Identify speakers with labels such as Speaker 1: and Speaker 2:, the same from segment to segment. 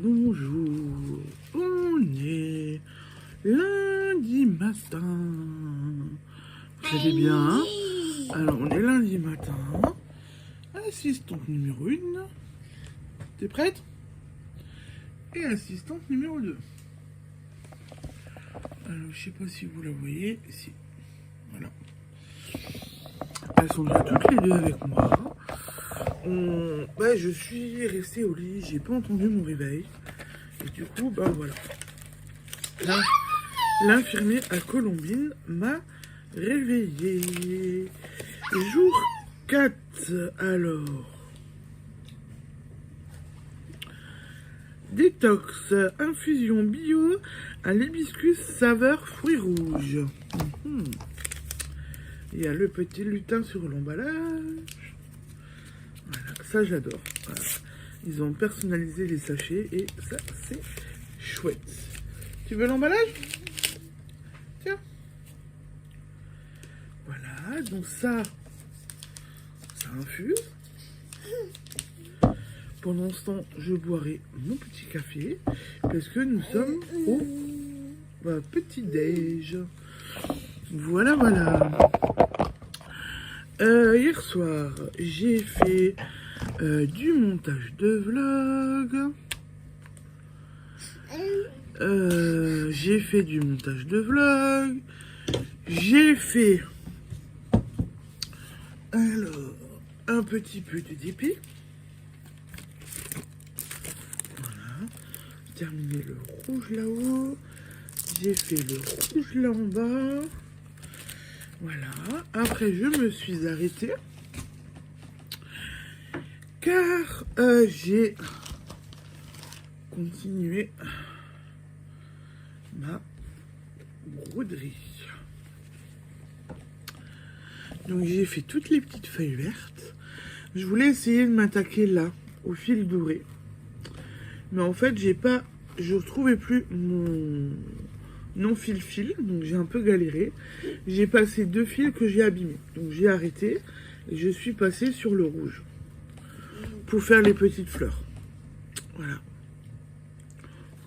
Speaker 1: bonjour, on est lundi matin. Vous allez bien, hein? Alors on est lundi matin. Assistante numéro 1. T'es prête? Et assistante numéro 2. Alors je sais pas si vous la voyez. Si. Voilà. Elles sont déjà toutes les deux avec moi. Je suis restée au lit, j'ai pas entendu mon réveil. Et du coup, voilà. L'infirmier à Colombine m'a réveillée. Jour 4, alors. Détox, infusion bio à l'hibiscus saveur fruits rouges. Il y a le petit lutin sur l'emballage. Voilà, ça j'adore. Voilà. Ils ont personnalisé les sachets et ça c'est chouette. Tu veux l'emballage? Tiens. Voilà, donc ça infuse. Pendant ce temps, je boirai mon petit café parce que nous sommes au petit déj. Voilà. Hier soir, j'ai fait du montage de vlog. J'ai fait alors un petit peu de DP. Voilà. Terminé le rouge là-haut. J'ai fait le rouge là en bas. Voilà. Après, je me suis arrêtée. Car j'ai continué ma broderie. Donc j'ai fait toutes les petites feuilles vertes. Je voulais essayer de m'attaquer là, au fil doré. Mais en fait, je retrouvais plus mon non-fil, donc j'ai un peu galéré. J'ai passé 2 fils que j'ai abîmés. Donc j'ai arrêté et je suis passée sur le rouge pour faire les petites fleurs. Voilà.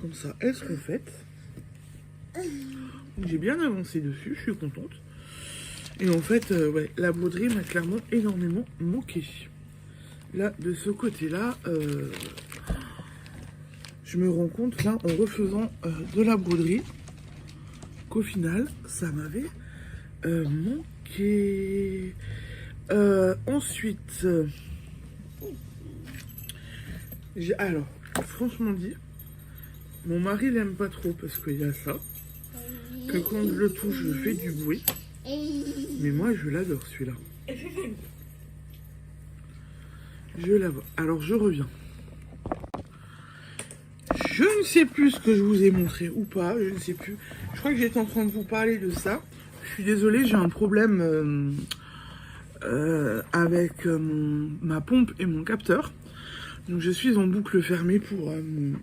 Speaker 1: Comme ça, elles seront faites. J'ai bien avancé dessus, je suis contente. Et en fait, la broderie m'a clairement énormément manqué. Là, de ce côté-là, je me rends compte, là, en refaisant de la broderie, qu'au final, ça m'avait manqué. Ensuite, alors, franchement dit, mon mari l'aime pas trop parce qu'il y a ça. Que quand je le touche, je fais du bruit. Mais moi, je l'adore celui-là. Je l'adore. Alors, je reviens. Je ne sais plus ce que je vous ai montré ou pas. Je ne sais plus. Je crois que j'étais en train de vous parler de ça. Je suis désolée, j'ai un problème avec ma pompe et mon capteur. Donc je suis en boucle fermée pour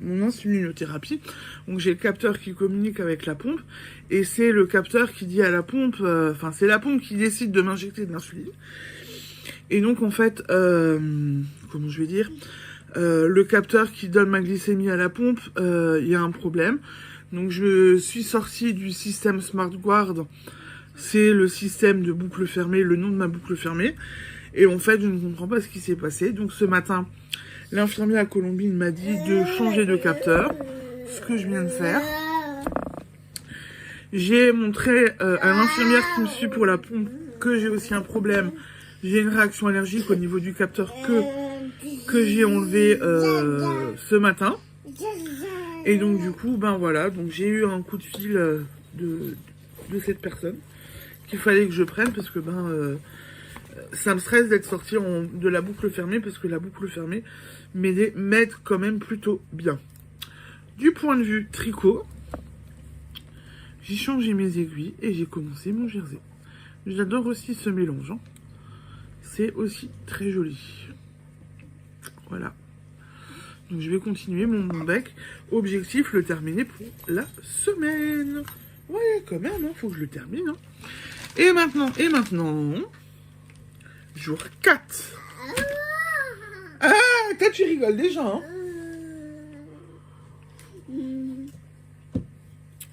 Speaker 1: mon insulinothérapie. Donc j'ai le capteur qui communique avec la pompe. Et c'est le capteur qui dit à la pompe... c'est la pompe qui décide de m'injecter de l'insuline. Et donc en fait... comment je vais dire, le capteur qui donne ma glycémie à la pompe, il y a un problème. Donc je suis sortie du système SmartGuard. C'est le système de boucle fermée, le nom de ma boucle fermée. Et en fait, je ne comprends pas ce qui s'est passé. Donc ce matin, l'infirmière à Colombine m'a dit de changer de capteur. Ce que je viens de faire. J'ai montré à l'infirmière qui me suit pour la pompe que j'ai aussi un problème. J'ai une réaction allergique au niveau du capteur que j'ai enlevé ce matin. Et donc du coup, voilà. Donc j'ai eu un coup de fil de cette personne qu'il fallait que je prenne parce que ça me stresse d'être sortie de la boucle fermée parce que la boucle fermée m'aide quand même plutôt bien. Du point de vue tricot, j'ai changé mes aiguilles et j'ai commencé mon jersey. J'adore aussi ce mélange. Hein. C'est aussi très joli. Voilà. Donc je vais continuer mon bec. Objectif, le terminer pour la semaine. Ouais, quand même, hein, faut que je le termine. Hein. Et maintenant, jour 4. Ah, toi tu rigoles déjà, hein.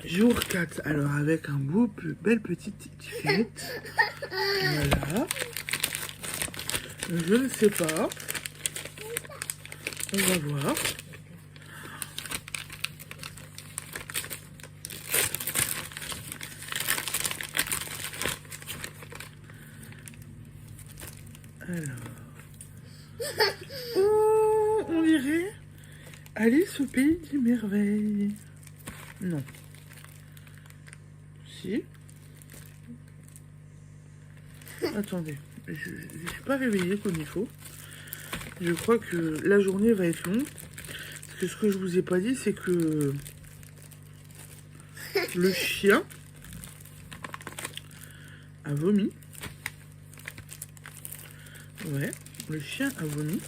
Speaker 1: Jour 4, alors avec un beau, belle petite étiquette. Voilà. Je ne sais pas. On va voir. Alors. Oh, on dirait Alice au pays des merveilles. Non. Si. Attendez, je ne suis pas réveillée comme il faut. Je crois que la journée va être longue. Parce que ce que je vous ai pas dit, c'est que le chien a vomi. Ouais, le chien a vomi.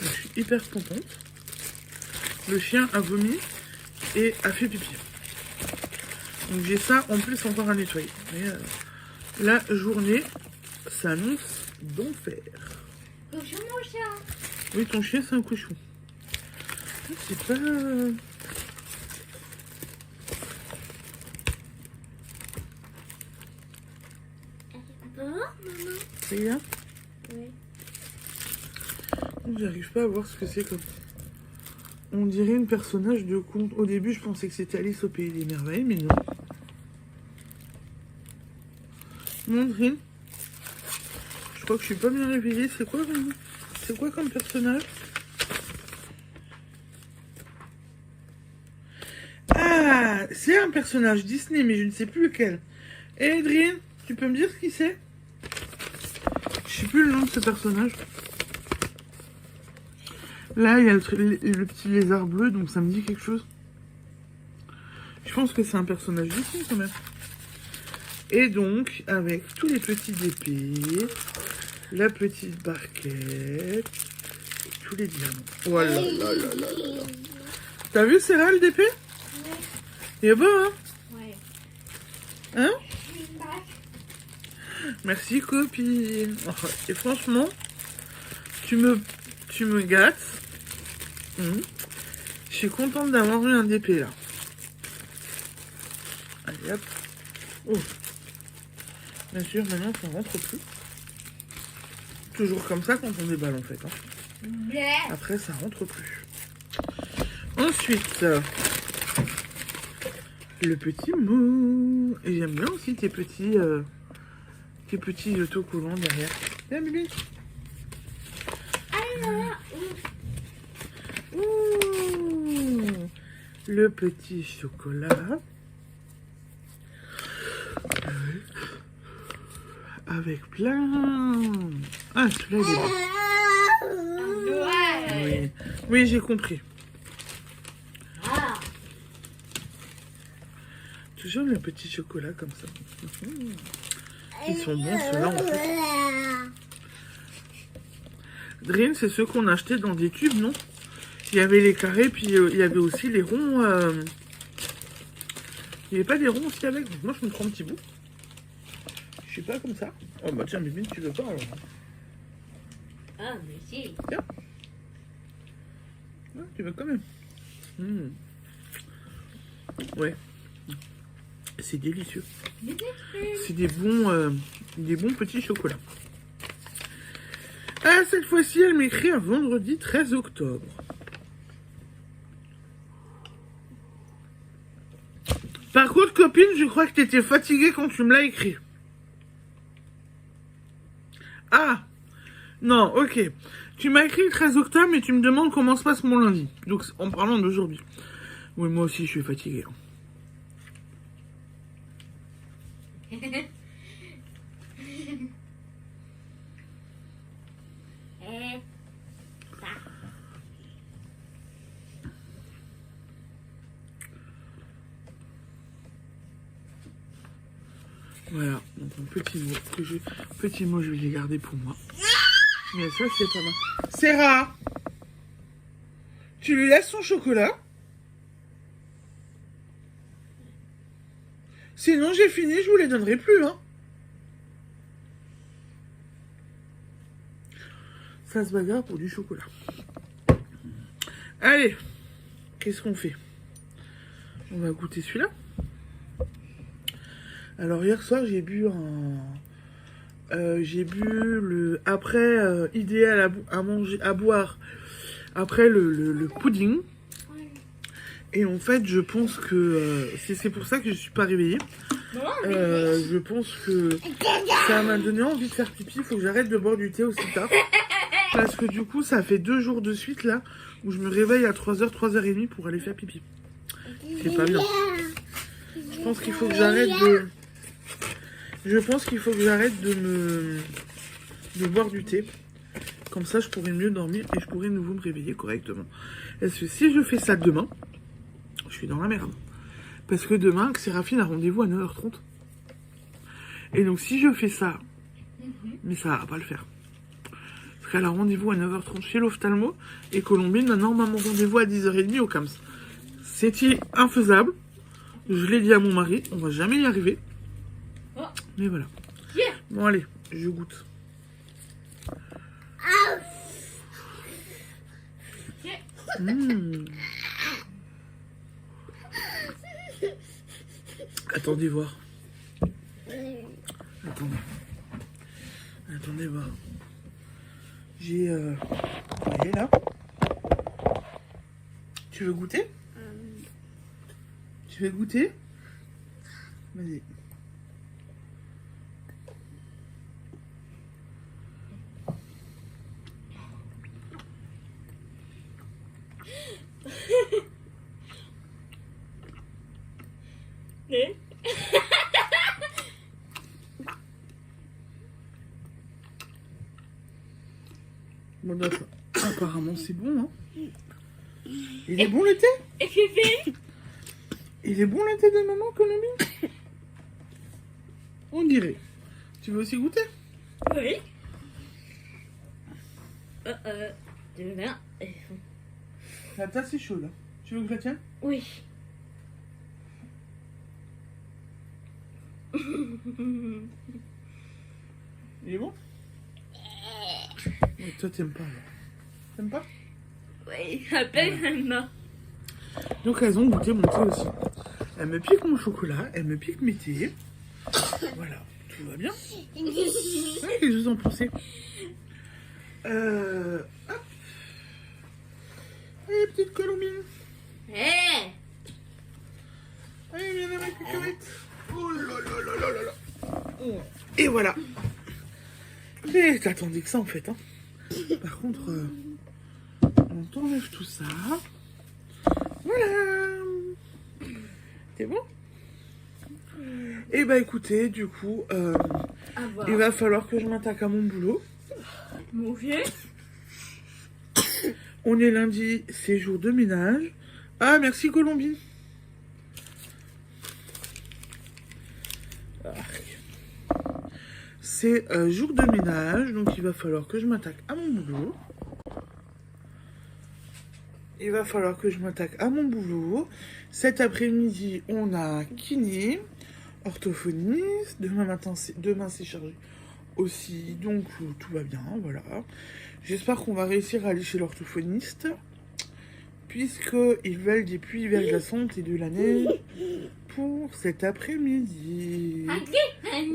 Speaker 1: Je suis hyper contente. Le chien a vomi et a fait pipi. Donc j'ai ça en plus encore à nettoyer. Mais la journée s'annonce d'enfer.
Speaker 2: Cochon, mon chat.
Speaker 1: Oui, ton chien c'est un cochon. C'est pas...
Speaker 2: Bon, maman.
Speaker 1: C'est bien.
Speaker 2: Oui.
Speaker 1: J'arrive pas à voir ce que c'est comme... On dirait une personnage de conte. Au début, je pensais que c'était Alice au pays des merveilles, mais non. Mandrine. Je crois que je suis pas bien réveillée. C'est quoi comme personnage? Ah, c'est un personnage Disney, mais je ne sais plus lequel. Et Adrien, tu peux me dire ce qui c'est? Je sais plus le nom de ce personnage. Là, il y a le petit lézard bleu, donc ça me dit quelque chose. Je pense que c'est un personnage Disney quand même. Et donc, avec tous les petits épées, la petite barquette, et tous les diamants. Voilà, là, là, là, là, là. T'as vu, c'est là le d'épée?
Speaker 2: Oui.
Speaker 1: Il est beau, hein?
Speaker 2: Oui.
Speaker 1: Hein? Merci, copine. Oh, et franchement, tu me gâtes. Je suis contente d'avoir eu un d'épée, là. Allez, hop. Oh. Bien sûr, maintenant, ça rentre plus. Toujours comme ça quand on déballe, en fait. Hein. Après, ça rentre plus. Ensuite, le petit mot. Et j'aime bien aussi tes petits autocollants derrière. Viens, Bibi. Ouh, le petit chocolat. Avec plein... Ah, celui-là, il est bon. Oui, oui, j'ai compris. Toujours le petit chocolat comme ça. Ils sont bons, ceux-là, en fait. Dream, c'est ceux qu'on achetait dans des tubes, non? Il y avait les carrés, puis il y avait aussi les ronds. Il n'y avait pas des ronds aussi avec. Donc moi, je me prends un petit bout. Je suis pas comme ça. Oh bah tiens, Bibi, tu veux pas alors?
Speaker 2: Ah, mais si.
Speaker 1: Tiens. Ouais, tu veux quand même. Ouais. C'est délicieux. C'est des bons petits chocolats. Ah, cette fois-ci, elle m'écrit un vendredi 13 octobre. Par contre, copine, je crois que tu étais fatiguée quand tu me l'as écrit. Ah, non, ok. Tu m'as écrit le 13 octobre, mais tu me demandes comment se passe mon lundi. Donc, en parlant d'aujourd'hui. Oui, moi aussi, je suis fatiguée. Voilà, donc un petit mot, je vais les garder pour moi. Mais ça, c'est pas mal. Sarah, tu lui laisses son chocolat? Sinon, j'ai fini, je vous les donnerai plus, hein. Ça se bagarre pour du chocolat. Allez, qu'est-ce qu'on fait? On va goûter celui-là. Alors hier soir j'ai bu le après idéal à manger, à boire après le pudding. Et en fait je pense que c'est pour ça que je suis pas réveillée. Je pense que ça m'a donné envie de faire pipi. Il faut que j'arrête de boire du thé aussi tard. Parce que du coup ça fait 2 jours de suite là où je me réveille à 3h, 3h30 pour aller faire pipi. C'est pas bien. Je pense qu'il faut que j'arrête de boire du thé. Comme ça, je pourrais mieux dormir et je pourrais de nouveau me réveiller correctement. Parce que si je fais ça demain, je suis dans la merde. Parce que demain, Séraphine a rendez-vous à 9h30. Et donc, si je fais ça, mais ça va pas le faire. Parce qu'elle a rendez-vous à 9h30 chez l'ophtalmo et Colombine a normalement rendez-vous à 10h30 au CAMS. C'est infaisable. Je l'ai dit à mon mari, on va jamais y arriver. Mais voilà. Bon, allez, je goûte. Attendez voir. Attendez voir. J'ai voyez là. Tu veux goûter? Tu veux goûter? Vas-y. Bon, d'accord. Apparemment, c'est bon, hein. Il est bon le thé? Il est bon le thé de maman, Colombine? On dirait. Tu veux aussi goûter?
Speaker 2: Oui. Tu veux bien?
Speaker 1: La tasse est chaude, là. Tu veux que je la tienne?
Speaker 2: Oui.
Speaker 1: Il est bon? Mais toi, t'aimes pas, là. T'aimes pas?
Speaker 2: Oui, à peine elle m'a.
Speaker 1: Donc, elles ont goûté mon thé aussi. Elle me pique mon chocolat, elle me pique mes thés. Voilà, tout va bien. Qu'est-ce que vous en pensez? Hop. Allez, petite Colombine.
Speaker 2: Hé!
Speaker 1: Allez, viens avec les cacahuètes. Oh là là là là là là. Oh. Et voilà. Mais t'attendais que ça en fait. Hein. Par contre, on t'enlève tout ça. Voilà. C'est bon? Et bah écoutez, du coup, il va falloir que je m'attaque à mon boulot.
Speaker 2: Mon vieux?
Speaker 1: On est lundi, c'est jour de ménage. Ah, merci Colombie. C'est jour de ménage, donc il va falloir que je m'attaque à mon boulot. Il va falloir que je m'attaque à mon boulot. Cet après-midi, on a kiné, orthophoniste. Demain, c'est chargé aussi, donc tout va bien, voilà. J'espère qu'on va réussir à aller chez l'orthophoniste, puisqu'ils veulent des pluies verglaçantes et de la neige pour cet après-midi.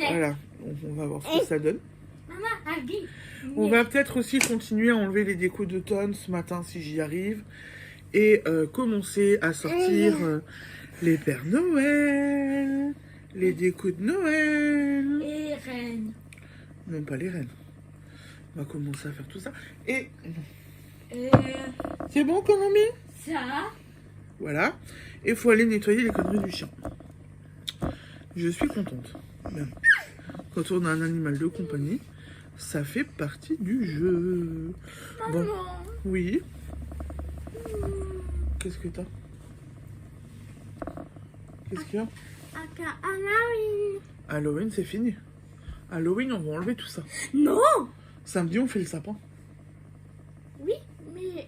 Speaker 1: Voilà, donc on va voir ce que ça donne. On va peut-être aussi continuer à enlever les décos d'automne ce matin si j'y arrive. Et commencer à sortir les Pères Noël, les décos de Noël.
Speaker 2: Et les reines.
Speaker 1: Même pas les reines. On va commencer à faire tout ça. Et c'est bon, Colombie?
Speaker 2: Ça.
Speaker 1: Voilà. Et il faut aller nettoyer les conneries du chien. Je suis contente. Même. Quand on a un animal de compagnie, ça fait partie du jeu.
Speaker 2: Maman.
Speaker 1: Bon. Oui. Qu'est-ce que t'as? Qu'est-ce qu'il y a?
Speaker 2: Halloween.
Speaker 1: Halloween, c'est fini. Halloween, on va enlever tout ça.
Speaker 2: Non.
Speaker 1: Samedi, on fait le sapin.
Speaker 2: Oui, mais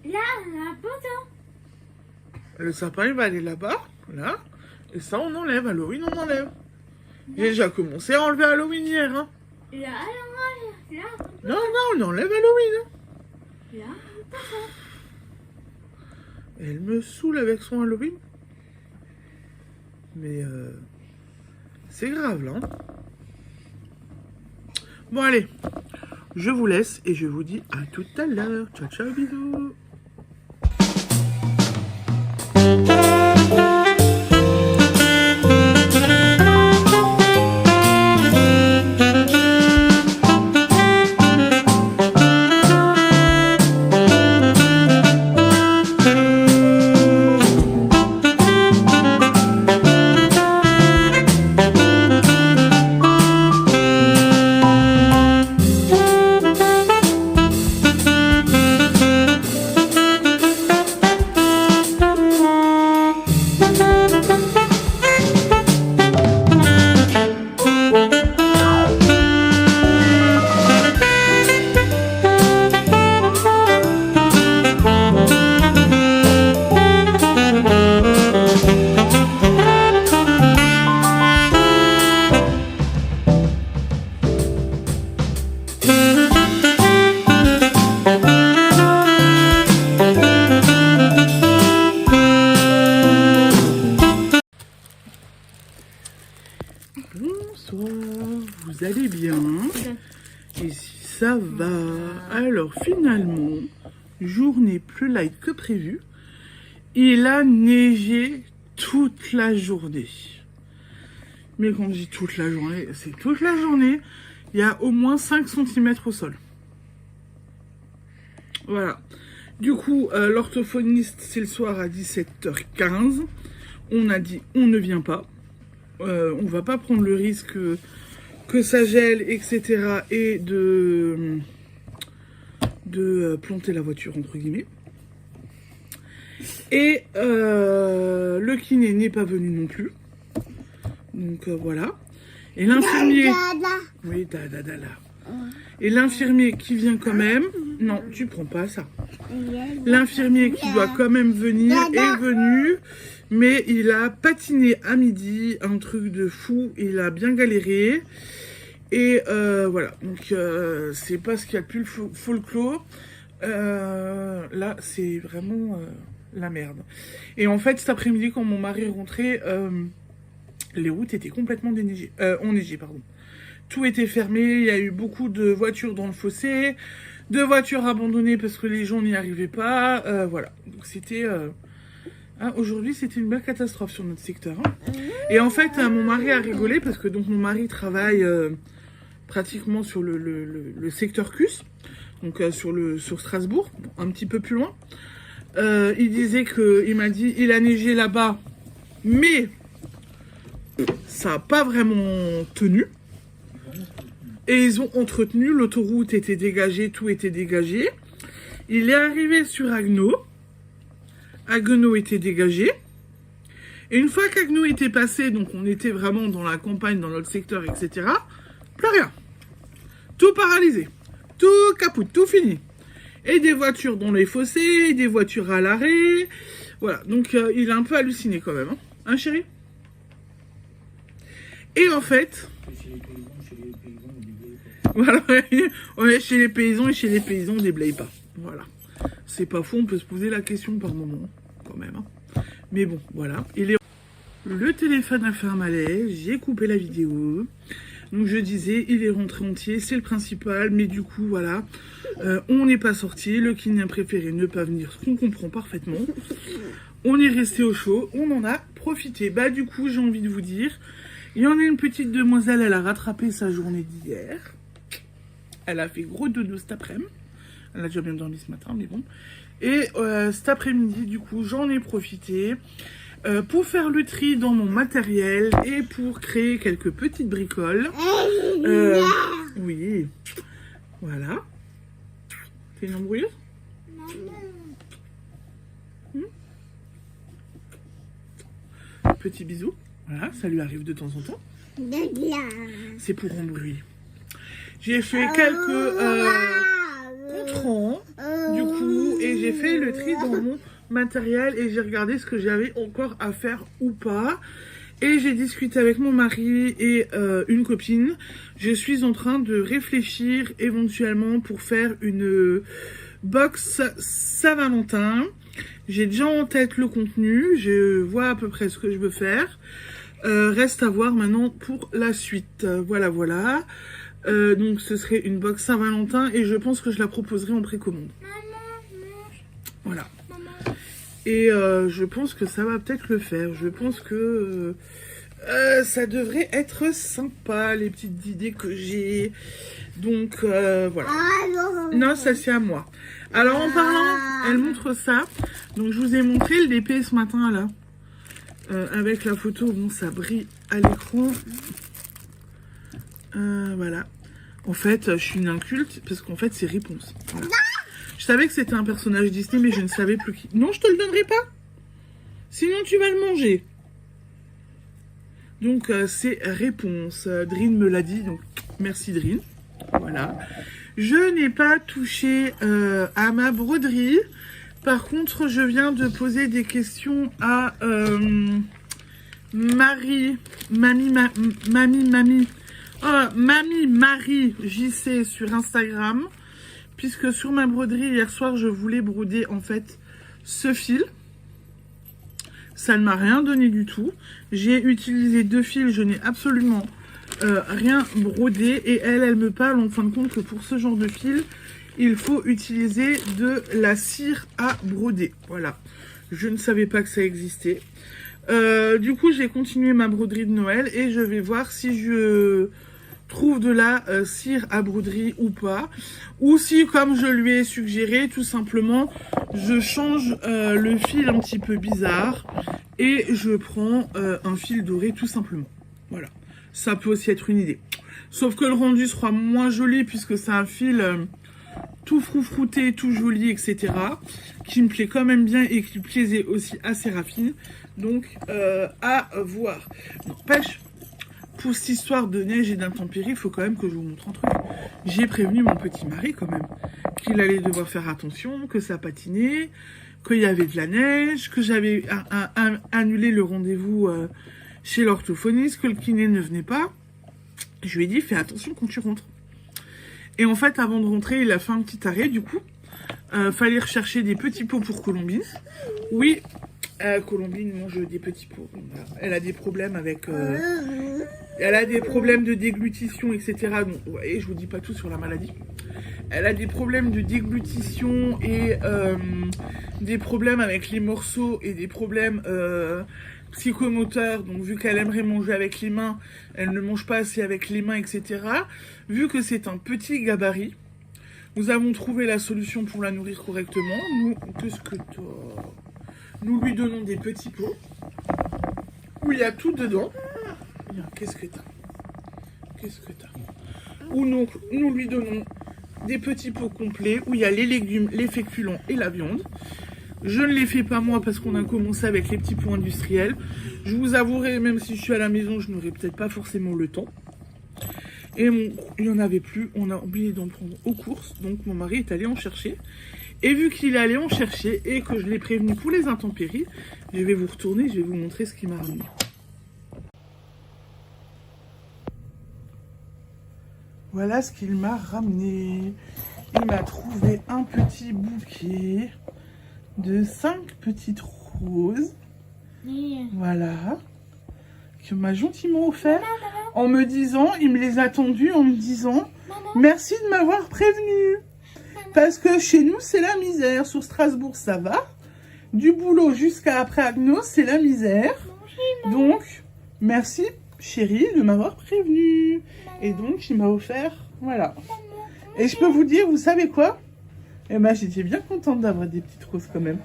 Speaker 2: là, on a pas ça.
Speaker 1: Le sapin, il va aller là-bas, là. Et ça, on enlève. Halloween, on enlève. J'ai déjà commencé à enlever Halloween hier, hein.
Speaker 2: Là,
Speaker 1: Non, on enlève Halloween. Hein.
Speaker 2: là, pas ça.
Speaker 1: Elle me saoule avec son Halloween. Mais C'est grave, là. Hein. Bon, allez. Je vous laisse et je vous dis à tout à l'heure. Ciao, ciao, bisous. Bonsoir, vous allez bien? Et si ça va? Alors finalement, journée plus light que prévu. Il a neigé toute la journée. Mais quand je dis toute la journée, c'est toute la journée. Il y a au moins 5 cm au sol. Voilà. Du coup, l'orthophoniste, c'est le soir à 17h15. On a dit, on ne vient pas. On va pas prendre le risque que ça gèle, etc. et de planter la voiture, entre guillemets. Et le kiné n'est pas venu non plus. Donc voilà. Et l'infirmier... Oui, et l'infirmier qui vient quand même... Non, tu prends pas ça. L'infirmier qui doit quand même venir est venu... Mais il a patiné à midi, un truc de fou, il a bien galéré. Et voilà, donc c'est pas ce qu'il y a de plus folklore. Là, c'est vraiment la merde. Et en fait, cet après-midi, quand mon mari est rentré, les routes étaient complètement enneigées, pardon. Tout était fermé, il y a eu beaucoup de voitures dans le fossé, de voitures abandonnées parce que les gens n'y arrivaient pas. Voilà, donc c'était... Hein, aujourd'hui, c'était une belle catastrophe sur notre secteur. Hein. Et en fait, mon mari a rigolé parce que donc mon mari travaille pratiquement sur le secteur CUS, donc sur Strasbourg, un petit peu plus loin. Il m'a dit, il a neigé là-bas, mais ça n'a pas vraiment tenu. Et ils ont entretenu, l'autoroute était dégagée, tout était dégagé. Il est arrivé sur Agno. Haguenau était dégagé. Et une fois qu'Haguenau était passé, donc on était vraiment dans la campagne, dans notre secteur, etc., plus rien. Tout paralysé. Tout capote, tout fini. Et des voitures dans les fossés, des voitures à l'arrêt. Voilà, donc il a un peu halluciné quand même. Hein, chérie? Et en fait... Voilà, ouais, chez les paysans et chez les paysans, on déblaye pas. Voilà. C'est pas faux, on peut se poser la question par moment, quand même. Hein. Mais bon, voilà. Le téléphone a fait un malaise, j'ai coupé la vidéo. Donc je disais, il est rentré entier, c'est le principal. Mais du coup, voilà, on n'est pas sorti. Le kiné a préféré ne pas venir, ce qu'on comprend parfaitement. On est resté au chaud, on en a profité. Bah du coup, j'ai envie de vous dire, il y en a une petite demoiselle, elle a rattrapé sa journée d'hier. Elle a fait gros dodo cet après-midi. Elle a déjà bien dormi ce matin, mais bon. Et cet après-midi, du coup, j'en ai profité pour faire le tri dans mon matériel et pour créer quelques petites bricoles. Oui, voilà. T'es une embrouilleuse? Petit bisou. Voilà, ça lui arrive de temps en temps. C'est pour embrouiller. J'ai fait quelques contrôles, du coup, et j'ai fait le tri dans mon matériel et j'ai regardé ce que j'avais encore à faire ou pas. Et j'ai discuté avec mon mari et une copine. Je suis en train de réfléchir éventuellement pour faire une box Saint-Valentin. J'ai déjà en tête le contenu, je vois à peu près ce que je veux faire. Reste à voir maintenant pour la suite. Voilà, voilà. Donc ce serait une box Saint-Valentin et je pense que je la proposerai en précommande. Voilà. Et je pense que ça va peut-être le faire. Je pense que ça devrait être sympa, les petites idées que j'ai. Donc voilà. Non, ça c'est à moi. Alors en parlant, elle montre ça. Donc je vous ai montré le DP ce matin là. Avec la photo, bon ça brille à l'écran. Voilà. En fait, je suis une inculte parce qu'en fait c'est Réponse. Voilà. Je savais que c'était un personnage Disney, mais je ne savais plus qui. Non, je te le donnerai pas. Sinon, tu vas le manger. Donc, c'est Réponse. Drin me l'a dit, donc merci Drin. Voilà. Je n'ai pas touché à ma broderie. Par contre, je viens de poser des questions à Mamie Marie JC sur Instagram. Puisque sur ma broderie, hier soir, je voulais broder en fait ce fil. Ça ne m'a rien donné du tout. J'ai utilisé 2 fils, je n'ai absolument rien brodé. Et elle me parle en fin de compte que pour ce genre de fil, il faut utiliser de la cire à broder. Voilà, je ne savais pas que ça existait. Du coup, j'ai continué ma broderie de Noël et je vais voir si je trouve de la cire à broderie ou pas. Ou si, comme je lui ai suggéré, tout simplement, je change le fil un petit peu bizarre et je prends un fil doré tout simplement. Voilà, ça peut aussi être une idée. Sauf que le rendu sera moins joli puisque c'est un fil tout froufrouté, tout joli, etc. Qui me plaît quand même bien et qui plaisait aussi à Séraphine. Donc, à voir. N'empêche, pour cette histoire de neige et d'intempéries, il faut quand même que je vous montre un truc. J'ai prévenu mon petit mari quand même qu'il allait devoir faire attention, que ça patinait, qu'il y avait de la neige, que j'avais annulé le rendez-vous chez l'orthophoniste, que le kiné ne venait pas. Je lui ai dit, fais attention quand tu rentres. Et en fait, avant de rentrer, il a fait un petit arrêt, du coup. Fallait rechercher des petits pots pour Colombine. Oui, Colombine mange des petits pots. Voilà. Elle a des problèmes avec... elle a des problèmes de déglutition, etc. Donc, vous voyez, je vous dis pas tout sur la maladie. Elle a des problèmes de déglutition et des problèmes avec les morceaux et des problèmes psychomoteurs. Donc, vu qu'elle aimerait manger avec les mains, elle ne mange pas assez avec les mains, etc. Vu que c'est un petit gabarit, nous avons trouvé la solution pour la nourrir correctement. Nous lui donnons des petits pots où il y a tout dedans. Qu'est-ce que t'as? Où nous lui donnons des petits pots complets où il y a les légumes, les féculents et la viande. Je ne les fais pas moi parce qu'on a commencé avec les petits pots industriels. Je vous avouerai, même si je suis à la maison, je n'aurai peut-être pas forcément le temps. Et il n'y en avait plus, on a oublié d'en prendre aux courses, donc mon mari est allé en chercher. Et vu qu'il est allé en chercher et que je l'ai prévenu pour les intempéries, je vais vous retourner, je vais vous montrer ce qu'il m'a ramené. Voilà ce qu'il m'a ramené. Il m'a trouvé un petit bouquet de 5 petites roses. Voilà. Qu'il m'a gentiment offert. En me disant, il me les a tendues en me disant « Merci de m'avoir prévenu. Parce que chez nous, c'est la misère. Sur Strasbourg, ça va. Du boulot jusqu'à après Agnos, c'est la misère. Donc, merci, chérie, de m'avoir prévenu. » Et donc, il m'a offert, voilà. Et je peux vous dire, vous savez quoi? Eh ben, j'étais bien contente d'avoir des petites roses quand même.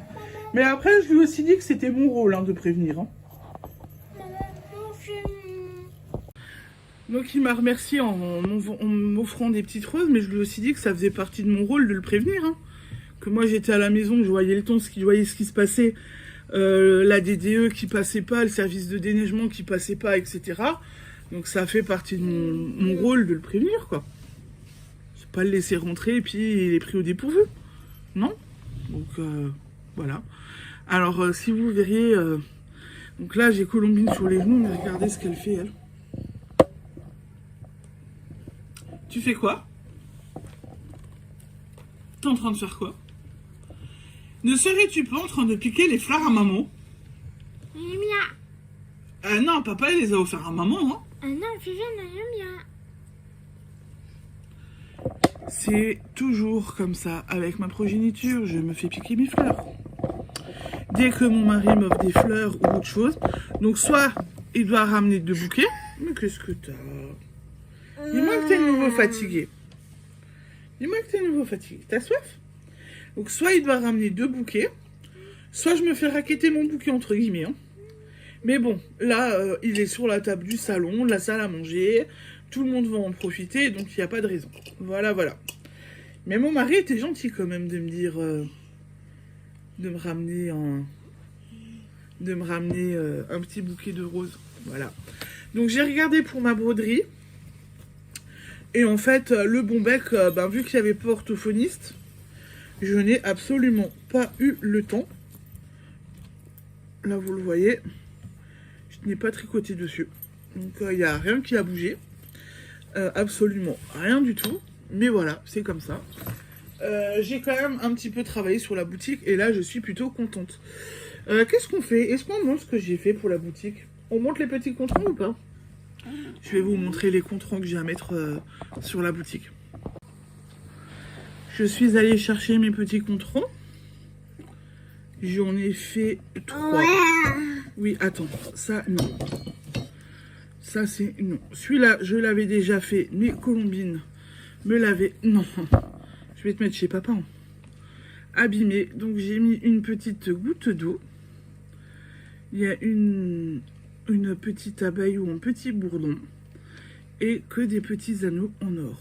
Speaker 1: Mais après, je lui ai aussi dit que c'était mon rôle hein, de prévenir. Hein. Donc il m'a remercié en m'offrant des petites roses, mais je lui ai aussi dit que ça faisait partie de mon rôle de le prévenir. Hein. Que moi j'étais à la maison, je voyais le temps, je voyais ce qui se passait, la DDE qui passait pas, le service de déneigement qui passait pas, etc. Donc ça fait partie de mon rôle de le prévenir, quoi. C'est pas le laisser rentrer et puis il est pris au dépourvu. Non? Donc voilà. Alors si vous verriez... donc là j'ai Colombine sur les genoux, mais regardez ce qu'elle fait, elle. Tu fais quoi? T'es en train de faire quoi? Ne serais-tu pas en train de piquer les fleurs à maman? Ah non, papa, il les a offerts à maman, hein.
Speaker 2: Ah non, Viviane, elle aime bien.
Speaker 1: C'est toujours comme ça avec ma progéniture, je me fais piquer mes fleurs. Dès que mon mari m'offre des fleurs ou autre chose, donc soit il doit ramener 2 bouquets, mais qu'est-ce que t'as? Dis-moi que t'es nouveau fatigué. Dis-moi que t'es nouveau fatigué. T'as soif? Donc soit il doit ramener 2 bouquets, soit je me fais raqueter mon bouquet entre guillemets. Hein. Mais bon, là, il est sur la table du salon, la salle à manger. Tout le monde va en profiter, donc il n'y a pas de raison. Voilà, voilà. Mais mon mari était gentil quand même de me dire... de me ramener un petit bouquet de roses. Voilà. Donc j'ai regardé pour ma broderie. Et en fait, le bon bec, vu qu'il n'y avait pas orthophoniste, je n'ai absolument pas eu le temps. Là, vous le voyez. Je n'ai pas tricoté dessus. Donc il n'y a rien qui a bougé. Absolument rien du tout. Mais voilà, c'est comme ça. J'ai quand même un petit peu travaillé sur la boutique. Et là, je suis plutôt contente. Qu'est-ce qu'on fait? Est-ce qu'on montre ce que j'ai fait pour la boutique? On montre les petits controns ou pas? Je vais vous montrer les controns que j'ai à mettre sur la boutique. Je suis allée chercher mes petits controns. J'en ai fait 3. Oui, attends. Ça, non. Ça, c'est non. Celui-là, je l'avais déjà fait. Mais Colombine me l'avait... Non. Je vais te mettre chez papa. Hein. Abîmé. Donc, j'ai mis une petite goutte d'eau. Il y a une petite abeille ou un petit bourdon. Et que des petits anneaux en or.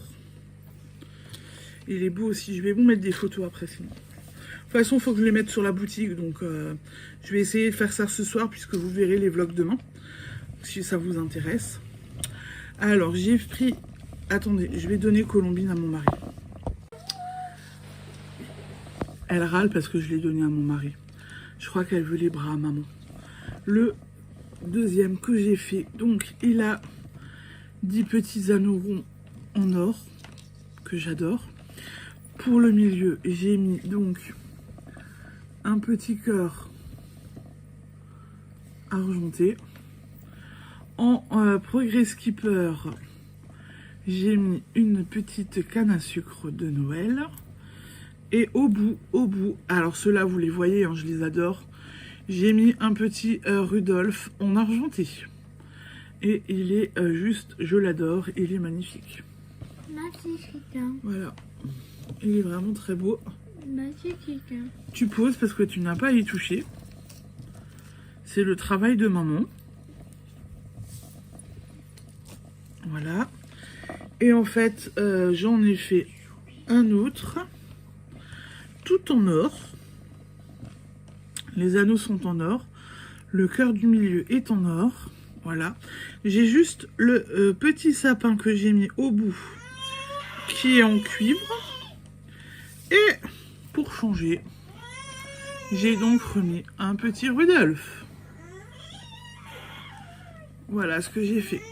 Speaker 1: Il est beau aussi. Je vais vous mettre des photos après sinon. De toute façon, il faut que je les mette sur la boutique. Donc, je vais essayer de faire ça ce soir puisque vous verrez les vlogs demain. Si ça vous intéresse. Alors, j'ai pris... Attendez, je vais donner Colombine à mon mari. Elle râle parce que je l'ai donné à mon mari. Je crois qu'elle veut les bras à maman. Le deuxième que j'ai fait, donc, il a 10 petits anneaux ronds en or, que j'adore. Pour le milieu, j'ai mis donc un petit cœur argenté. En Progress Skipper, j'ai mis une petite canne à sucre de Noël. Et au bout, alors ceux-là, vous les voyez, hein, je les adore. J'ai mis un petit Rudolph en argenté. Et il est juste, je l'adore, il est magnifique.
Speaker 2: Magnifique.
Speaker 1: Voilà. Il est vraiment très beau.
Speaker 2: Magnifique.
Speaker 1: Tu poses parce que tu n'as pas à y toucher. C'est le travail de maman. Voilà. Et en fait, j'en ai fait un autre. Tout en or. Les anneaux sont en or. Le cœur du milieu est en or. Voilà. J'ai juste le petit sapin que j'ai mis au bout qui est en cuivre. Et pour changer, j'ai donc remis un petit Rudolph. Voilà ce que j'ai fait.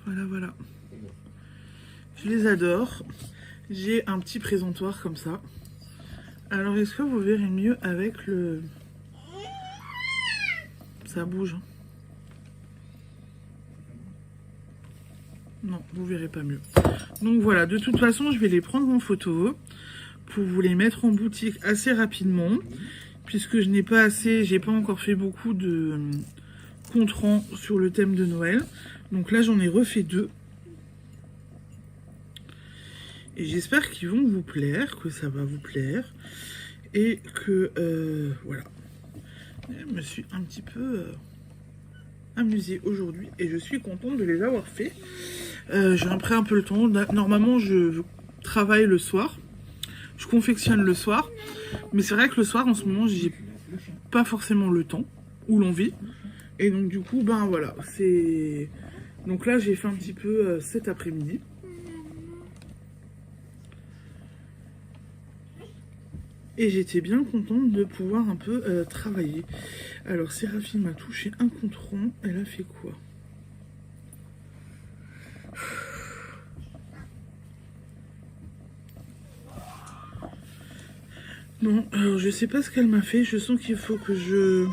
Speaker 1: Voilà, voilà. Je les adore. J'ai un petit présentoir comme ça. Alors, est-ce que vous verrez mieux avec le... Ça bouge. Non, vous verrez pas mieux. Donc voilà, de toute façon, je vais les prendre en photo pour vous les mettre en boutique assez rapidement. Puisque je n'ai pas assez, j'ai pas encore fait beaucoup de contrants sur le thème de Noël. Donc là, j'en ai refait 2. Et j'espère qu'ils vont vous plaire, que ça va vous plaire. Et que, voilà. Je me suis un petit peu amusée aujourd'hui. Et je suis contente de les avoir fait. J'ai pris un peu le temps. Normalement, je travaille le soir. Je confectionne le soir. Mais c'est vrai que le soir, en ce moment, j'ai pas forcément le temps. Ou l'envie. Et donc, du coup, ben voilà. C'est... Donc là, j'ai fait un petit peu cet après-midi. Et j'étais bien contente de pouvoir un peu travailler. Alors, Séraphine m'a touché un contron. Elle a fait quoi? Bon, alors je sais pas ce qu'elle m'a fait. Je sens qu'il faut que je...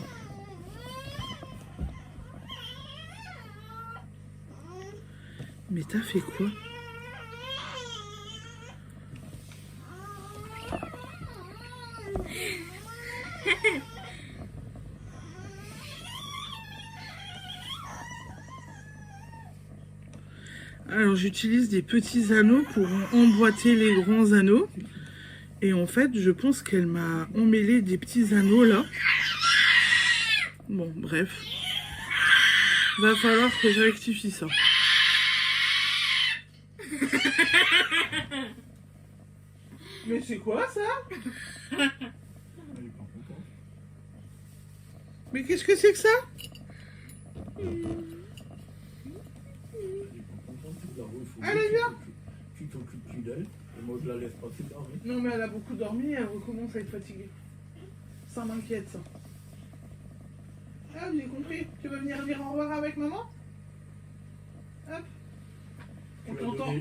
Speaker 1: Mais t'as fait quoi? Alors j'utilise des petits anneaux pour emboîter les grands anneaux. Et en fait, je pense qu'elle m'a emmêlé des petits anneaux là. Bon, bref. Va falloir que je rectifie ça. Mais c'est quoi ça? Mais qu'est-ce que c'est que ça? Allez, viens!
Speaker 3: Tu t'occupes plus d'elle, et moi je la laisse passer dormir.
Speaker 1: Non, mais elle a beaucoup dormi, elle recommence à être fatiguée. Ça m'inquiète, ça. Ah, j'ai compris. Tu veux venir dire au revoir avec maman? Hop. On t'entend.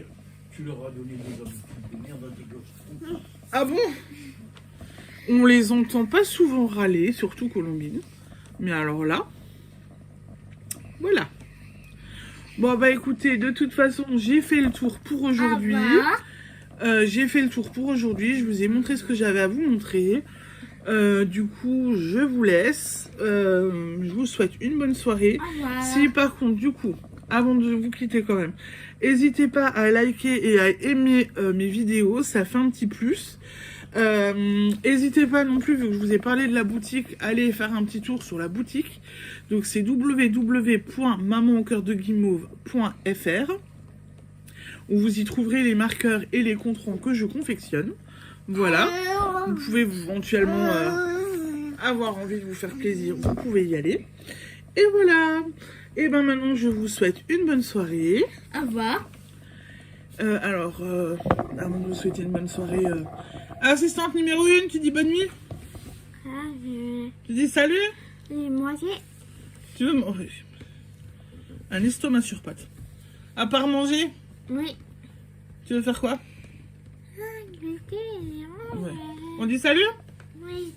Speaker 3: Tu leur as donné des habitudes de merde à tes gosses.
Speaker 1: Ah bon? On les entend pas souvent râler, surtout Colombine. Mais alors là, voilà. Bon bah écoutez, de toute façon, j'ai fait le tour pour aujourd'hui. Je vous ai montré ce que j'avais à vous montrer. Du coup, je vous laisse. Je vous souhaite une bonne soirée. Si par contre, du coup, avant de vous quitter quand même, n'hésitez pas à liker et à aimer mes vidéos, ça fait un petit plus. N'hésitez pas non plus, vu que je vous ai parlé de la boutique, allez faire un petit tour sur la boutique. Donc c'est www.mamanaucoeurdeguimauve.fr, où vous y trouverez les marqueurs et les contrants que je confectionne. Voilà, vous pouvez éventuellement avoir envie de vous faire plaisir, vous pouvez y aller. Et voilà. Et ben maintenant je vous souhaite une bonne soirée.
Speaker 2: Au revoir.
Speaker 1: Alors, avant de vous souhaiter une bonne soirée, assistante numéro 1, tu dis bonne nuit? Tu dis salut?
Speaker 2: Et moi aussi.
Speaker 1: Tu veux manger? Un estomac sur pattes. À part manger,
Speaker 2: Oui.
Speaker 1: tu veux faire quoi? Ouais. On dit salut?
Speaker 2: Oui.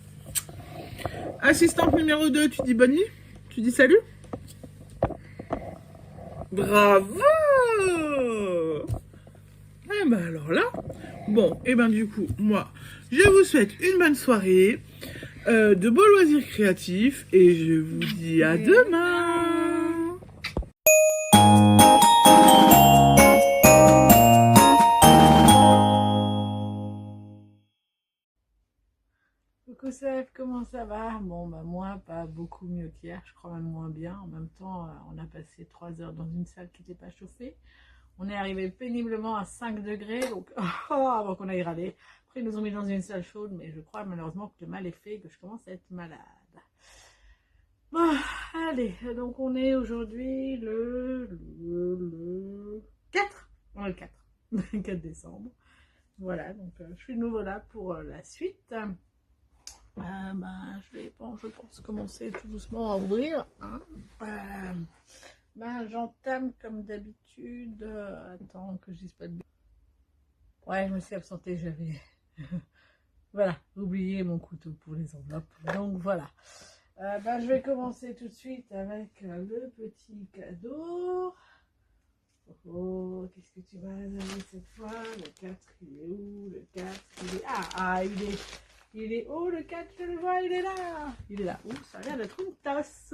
Speaker 1: Assistante numéro 2, tu dis bonne nuit? Tu dis salut? Bravo! Eh ben alors là, bon, et ben du coup, moi, je vous souhaite une bonne soirée, de beaux loisirs créatifs, et je vous dis à demain!
Speaker 4: Coucou Sèvres, comment ça va? Bon, bah moi, pas beaucoup mieux qu'hier, je crois même moins bien. En même temps, on a passé 3 heures dans une salle qui n'était pas chauffée. On est arrivé péniblement à 5 degrés, donc avant qu'on aille râler. Après, ils nous ont mis dans une salle chaude, mais je crois malheureusement que le mal est fait et que je commence à être malade. Bon, allez, donc on est aujourd'hui le 4. On est le 4, le 4 décembre. Voilà, donc je suis de nouveau là pour la suite. Je vais, bon, je pense commencer tout doucement à ouvrir. Hein. J'entame comme d'habitude. Attends que je dise pas de... Ouais, je me suis absentée, j'avais... voilà, oublié mon couteau pour les enveloppes. Donc voilà. Je vais commencer tout de suite avec le petit cadeau. Oh, qu'est-ce que tu vas donner cette fois? Le 4, il est où? Le 4, il est... il est où le 4? Je le vois, il est là. Il est là. Ouh, ça a l'air d'être une tasse.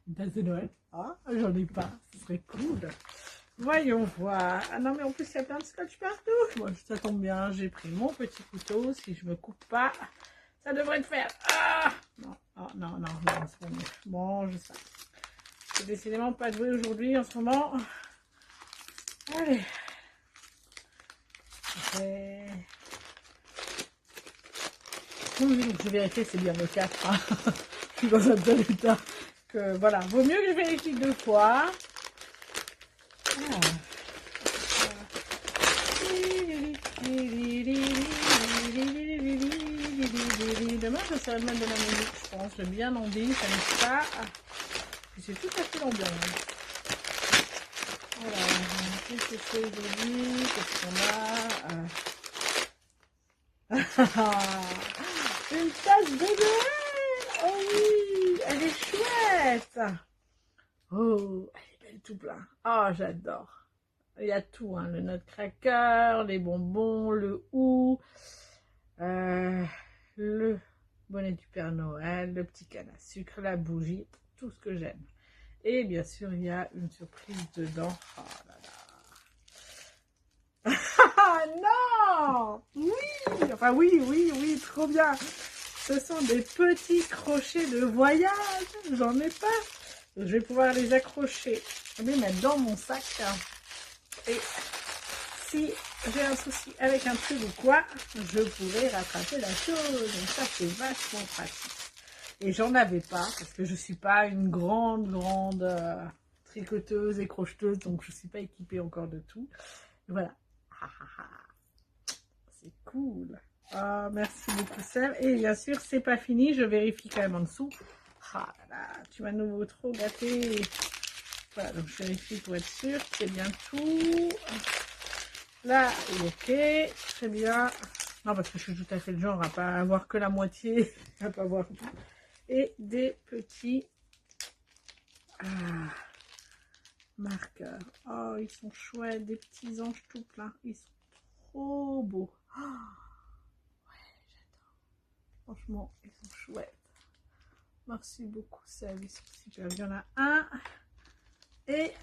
Speaker 4: Une tasse de Noël. Ah, j'en ai pas. Ce serait cool. Voyons voir. Ah non, mais en plus, il y a plein de scotch partout. Moi, ça tombe bien. J'ai pris mon petit couteau. Si je me coupe pas, ça devrait le faire. Ah non, oh, non, c'est pas mieux. Bon, je sais. Je vais décidément pas jouer aujourd'hui en ce moment. Allez. Okay. Je vérifie, c'est bien le 4. Hein. Je suis dans un tel état que voilà. Vaut mieux que je vérifie 2 fois. Demain, je serai le mettre de la musique, je pense. J'ai bien envie, comme ça. C'est tout à fait l'ambiance. Voilà. Qu'est-ce que c'est aujourd'hui? Qu'est-ce qu'on a? Une tasse de Noël. Oh oui, elle est chouette. Oh, elle est belle tout plein. Oh, j'adore. Il y a tout, hein, le nutcracker, les bonbons, le hou, le bonnet du Père Noël, le petit canne à sucre, la bougie, tout ce que j'aime. Et bien sûr, il y a une surprise dedans. Oh là là. Ah non! Oui! Enfin oui, trop bien. Ce sont des petits crochets de voyage. J'en ai pas. Je vais pouvoir les accrocher, les mettre dans mon sac. Et si j'ai un souci avec un truc ou quoi, je pourrais rattraper la chose. Donc ça, c'est vachement pratique. Et j'en avais pas, parce que je suis pas une grande tricoteuse et crocheteuse, donc je suis pas équipée encore de tout. Voilà. C'est cool. Oh, merci beaucoup, Sèvres. Et bien sûr, c'est pas fini, je vérifie quand même en dessous. Ah là là, tu m'as nouveau trop gâté. Voilà, donc je vérifie pour être sûre que c'est bien tout. Là, ok, très bien. Non, parce que je suis tout à fait le genre à pas avoir que la moitié, à pas voir tout. Et des petits marqueurs. Oh, ils sont chouettes, des petits anges tout pleins. Ils sont trop beaux. Oh, ouais, j'adore. Franchement, ils sont chouettes. Merci beaucoup, ça, ils sont super. Il y en a un et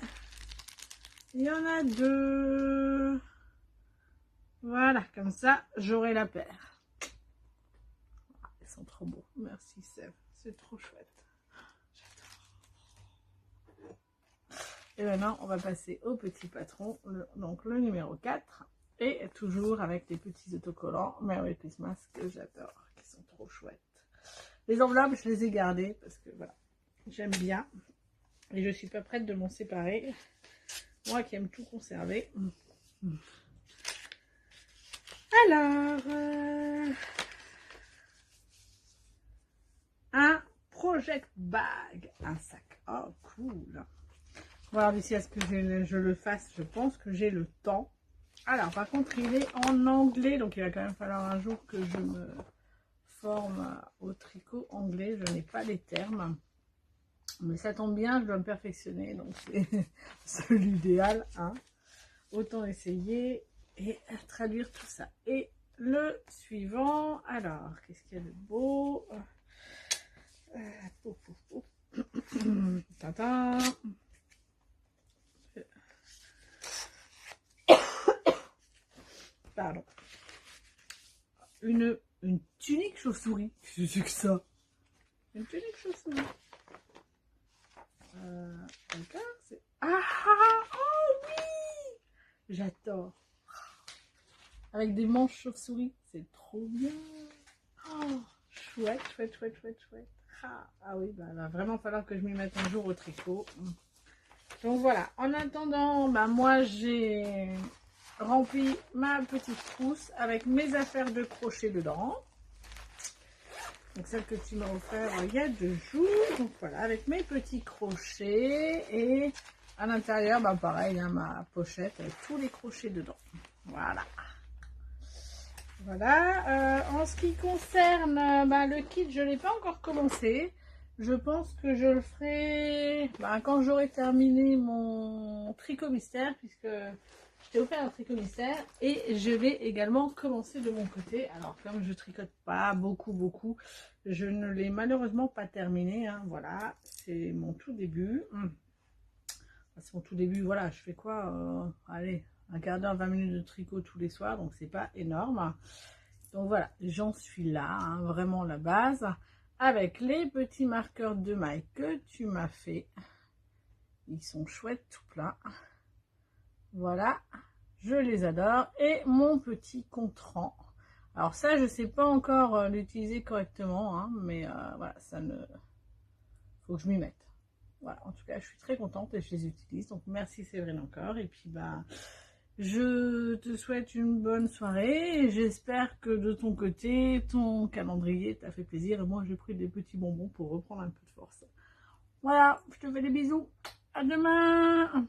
Speaker 4: il y en a deux. Voilà, comme ça, j'aurai la paire. Ils sont trop beaux. Merci, Sèvres. C'est trop chouette. J'adore. Et maintenant, on va passer au petit patron, donc le numéro 4. Et toujours avec les petits autocollants Merry Christmas que j'adore, qui sont trop chouettes. Les enveloppes, je les ai gardées parce que voilà, j'aime bien. Et je suis pas prête de m'en séparer. Moi qui aime tout conserver. Alors, un project bag, un sac. Oh, cool. Voilà, d'ici à ce que je le fasse, je pense que j'ai le temps. Alors, par contre, il est en anglais, donc il va quand même falloir un jour que je me forme au tricot anglais. Je n'ai pas les termes. Mais ça tombe bien, je dois me perfectionner, donc c'est l'idéal, hein. Autant essayer et traduire tout ça. Et le suivant, alors, qu'est-ce qu'il y a de beau? Tintin. Pardon. Une tunique chauve-souris. Qu'est-ce que c'est que ça? Une tunique chauve-souris. D'accord, c'est... Oh oui! J'adore. Avec des manches chauve-souris, c'est trop bien. Oh, chouette. Ah oui, bah, il va vraiment falloir que je m'y mette un jour au tricot. Donc voilà, en attendant, bah, moi j'ai rempli ma petite trousse avec mes affaires de crochet dedans. Donc celle que tu m'as offert il y a 2 jours. Donc voilà, avec mes petits crochets. Et à l'intérieur, bah pareil, hein, ma pochette avec tous les crochets dedans. Voilà. Voilà. En ce qui concerne le kit, je ne l'ai pas encore commencé. Je pense que je le ferai quand j'aurai terminé mon tricot mystère, puisque je t'ai offert un tricot mystère. Et je vais également commencer de mon côté. Alors comme je tricote pas beaucoup, je ne l'ai malheureusement pas terminé, hein. Voilà, c'est mon tout début. C'est mon tout début, voilà, je fais quoi, allez, un quart d'heure, 20 minutes de tricot tous les soirs, donc c'est pas énorme. Donc voilà, j'en suis là, hein, vraiment la base, avec les petits marqueurs de maille que tu m'as fait. Ils sont chouettes tout plein. Voilà, je les adore. Et mon petit contrant. Alors ça, je sais pas encore l'utiliser correctement, hein, mais voilà, ça ne... faut que je m'y mette. Voilà, en tout cas, je suis très contente et je les utilise. Donc, merci Séverine encore. Et puis, je te souhaite une bonne soirée. Et j'espère que de ton côté, ton calendrier t'a fait plaisir. Et moi, j'ai pris des petits bonbons pour reprendre un peu de force. Voilà, je te fais des bisous. À demain!